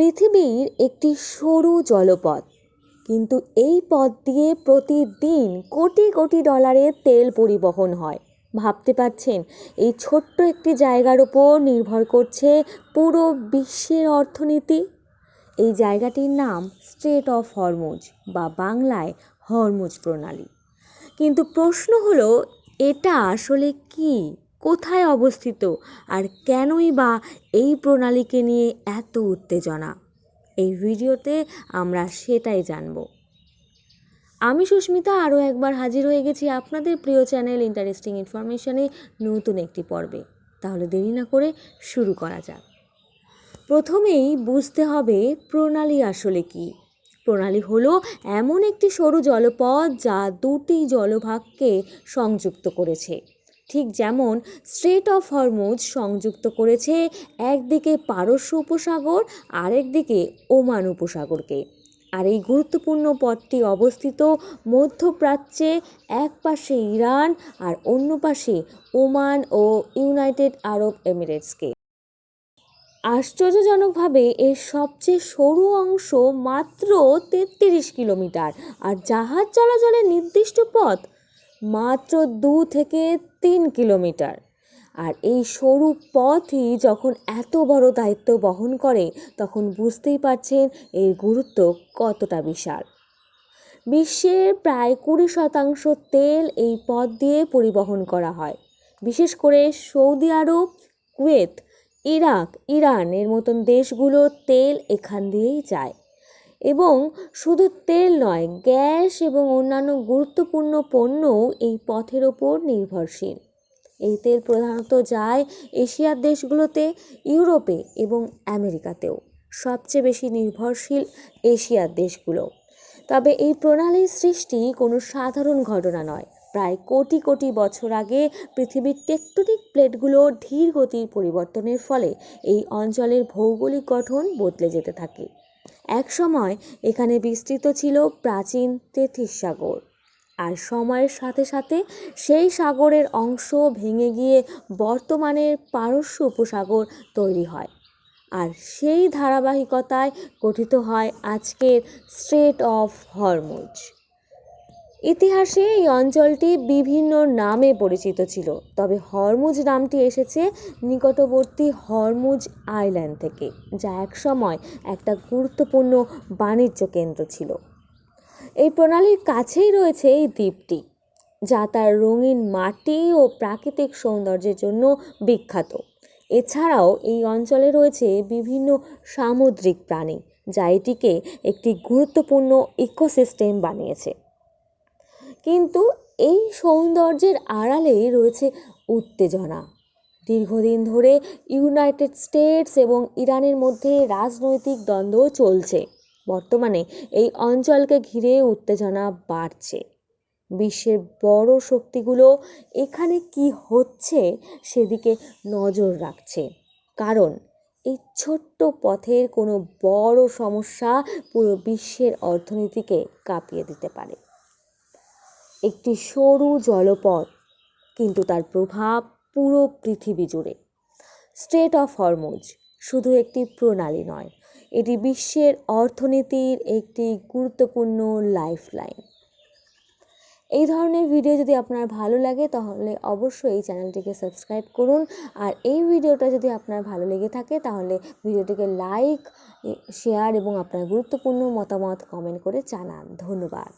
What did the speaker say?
পৃথিবীর একটি সরু জলপথ, কিন্তু এই পথ দিয়ে প্রতিদিন কোটি কোটি ডলারের তেল পরিবহন হয়। ভাবতে পারছেন, এই ছোট্ট একটি জায়গার ওপর নির্ভর করছে পুরো বিশ্বের অর্থনীতি। এই জায়গাটির নাম স্ট্রেট অফ হরমুজ বা বাংলায় হরমুজ প্রণালী। কিন্তু প্রশ্ন হলো, এটা আসলে কি, কোথায় অবস্থিত, আর কেনই বা এই প্রণালীকে নিয়ে এত উত্তেজনা? এই ভিডিওতে আমরা সেটাই জানব। আমি সুস্মিতা আরও একবার হাজির হয়ে গেছি আপনাদের প্রিয় চ্যানেল ইন্টারেস্টিং ইনফরমেশনে নতুন একটি পর্বে। তাহলে দেরি না করে শুরু করা যাক। প্রথমেই বুঝতে হবে প্রণালী আসলে কি। প্রণালী হলো এমন একটি সরু জলপথ যা দুটি জলভাগকে সংযুক্ত করেছে। ঠিক যেমন স্ট্রেট অফ হরমুজ সংযুক্ত করেছে একদিকে পারস্য উপসাগর, আরেকদিকে ওমান উপসাগরকে। আর এই গুরুত্বপূর্ণ পথটি অবস্থিত মধ্যপ্রাচ্যে, এক পাশে ইরান আর অন্য পাশে ওমান ও ইউনাইটেড আরব এমিরেটসকে। আশ্চর্যজনকভাবে এর সবচেয়ে সরু অংশ মাত্র 33 কিলোমিটার, আর জাহাজ চলাচলের নির্দিষ্ট পথ মাত্র 2 থেকে 3 কিলোমিটার। আর এই সরু পথই যখন এত বড় দায়িত্ব বহন করে, তখন বুঝতেই পারছেন এর গুরুত্ব কতটা বিশাল। বিশ্বের প্রায় 20% তেল এই পথ দিয়ে পরিবহন করা হয়। বিশেষ করে সৌদি আরব, কুয়েত, ইরাক, ইরানের মতন দেশগুলো তেল এখান দিয়েই যায়। এবং শুধু তেল নয়, গ্যাস এবং অন্যান্য গুরুত্বপূর্ণ পণ্যও এই পথের ওপর নির্ভরশীল। এই তেল প্রধানত যায় এশিয়ার দেশগুলোতে, ইউরোপে এবং আমেরিকাতেও। সবচেয়ে বেশি নির্ভরশীল এশিয়ার দেশগুলো। তবে এই প্রণালীর সৃষ্টি কোনো সাধারণ ঘটনা নয়। প্রায় কোটি কোটি বছর আগে পৃথিবীর টেকটনিক প্লেটগুলো ধীর গতির পরিবর্তনের ফলে এই অঞ্চলের ভৌগোলিক গঠন বদলে যেতে থাকে। এক সময় এখানে বিস্তৃত ছিল প্রাচীন তেথিস সাগর, আর সময়ের সাথে সাথে সেই সাগরের অংশ ভেঙে গিয়ে বর্তমানের পারস্য উপসাগর তৈরি হয়। আর সেই ধারাবাহিকতায় গঠিত হয় আজকের স্ট্রেট অফ হরমুজ। ইতিহাসে এই অঞ্চলটি বিভিন্ন নামে পরিচিত ছিল, তবে হরমুজ নামটি এসেছে নিকটবর্তী হরমুজ আইল্যান্ড থেকে, যা একসময় একটা গুরুত্বপূর্ণ বাণিজ্য কেন্দ্র ছিল। এই প্রণালীর কাছেই রয়েছে এই দ্বীপটি, যা তার রঙিন মাটি ও প্রাকৃতিক সৌন্দর্যের জন্য বিখ্যাত। এছাড়াও এই অঞ্চলে রয়েছে বিভিন্ন সামুদ্রিক প্রাণী, যা এটিকে একটি গুরুত্বপূর্ণ ইকোসিস্টেম বানিয়েছে। কিন্তু এই সৌন্দর্যের আড়ালেই রয়েছে উত্তেজনা। দীর্ঘদিন ধরে ইউনাইটেড স্টেটস এবং ইরানের মধ্যে রাজনৈতিক দ্বন্দ্ব চলছে। বর্তমানে এই অঞ্চলকে ঘিরে উত্তেজনা বাড়ছে। বিশ্বের বড় শক্তিগুলো এখানে কি হচ্ছে সেদিকে নজর রাখছে, কারণ এই ছোট্ট পথের কোনো বড় সমস্যা পুরো বিশ্বের অর্থনীতিকে কাঁপিয়ে দিতে পারে। একটি সরু জলপথ, কিন্তু তার প্রভাব পুরো পৃথিবী জুড়ে। স্ট্রেট অফ হরমুজ শুধু একটি প্রণালী নয়, এটি বিশ্বের অর্থনীতির একটি গুরুত্বপূর্ণ লাইফলাইন। এই ধরনের ভিডিও যদি আপনার ভালো লাগে তাহলে অবশ্যই এই চ্যানেলটিকে সাবস্ক্রাইব করুন। আর এই ভিডিওটা যদি আপনার ভালো লেগে থাকে তাহলে ভিডিওটিকে লাইক, শেয়ার এবং আপনার গুরুত্বপূর্ণ মতামত কমেন্ট করে জানান। ধন্যবাদ।